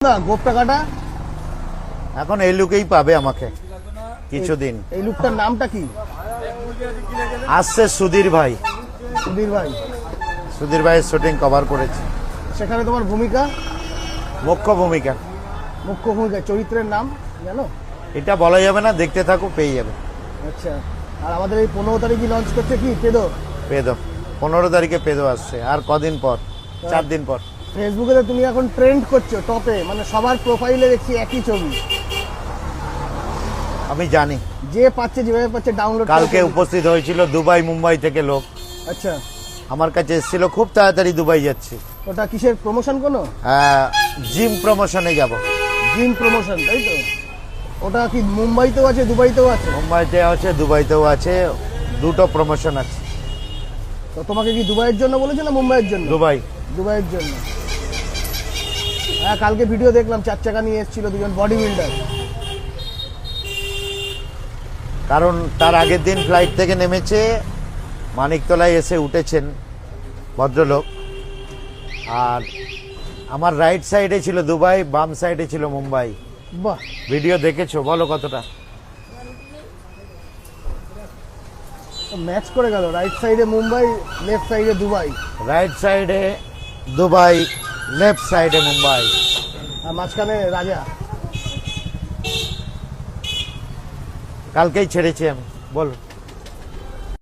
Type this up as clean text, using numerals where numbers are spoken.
না গোপটা কাটা এখন এই লুকেই পাবে আমাকে কিছুদিন। এই লুকটার নামটা কি? আসছে সুধীর ভাই। সুধীর ভাই, সুধীর ভাইয়ের শুটিং কভার করেছি। সেখানে তোমার ভূমিকা? মুখ্য ভূমিকা। মুখ্য ভূমিকা, চরিত্রের নাম জানো? এটা বলা যাবে না, দেখতে থাকো পেয়ে যাবে। আচ্ছা, আর আমাদের এই 15 তারিখে লঞ্চ করছে কি পেদো? পেদো 15 তারিখে পেদো আসছে, আর কদিন পর, 4 দিন পর। ফেসবুকে তো তুমি এখন ট্রেন্ড করছো টপে, মানে সবার প্রোফাইলে দেখছি একই ছবি। আমি জানি, যে পাচ্ছে যেভাবে পাচ্ছে ডাউনলোড। কালকে উপস্থিত হয়েছিল দুবাই মুম্বাই থেকে লোক। আচ্ছা, আমার কাছে এসেছিল, খুব তাড়াতাড়ি দুবাই যাচ্ছি। ওটা কিসের প্রমোশন? কোনো জিম প্রমোশনে যাব। জিম প্রমোশন, তাই তো? ওটা কি মুম্বাইতেও আছে দুবাইতেও আছে? মুম্বাইতে আছে, দুবাইতেও আছে, দুটো প্রমোশন আছে। তো তোমাকে কি দুবাইয়ের জন্য বলেছে না মুম্বাইয়ের জন্য? দুবাই। দুবাইয়ের জন্য। হ্যাঁ, কালকে ভিডিও দেখলাম, 4 চাকা নিয়ে এসেছিল দুজন বডি বিল্ডার। কারণ তার আগের দিন ফ্লাইট থেকে নেমেছে, মানিকতলায় এসে উঠেছেন ভদ্রলোক। আর আমার রাইট সাইডে ছিল দুবাই, বাম সাইডে ছিল মুম্বাই। বাহ, ভিডিও দেখেছো? বলো কতটা ম্যাচ করে গেল। রাইট সাইডে মুম্বাই, লেফট সাইডে দুবাই। রাইট সাইডে দুবাই, লেফট সাইডে মুম্বাই, আর মাঝখানে রাজা। কালকেই ছেড়েছি আমি। বলো।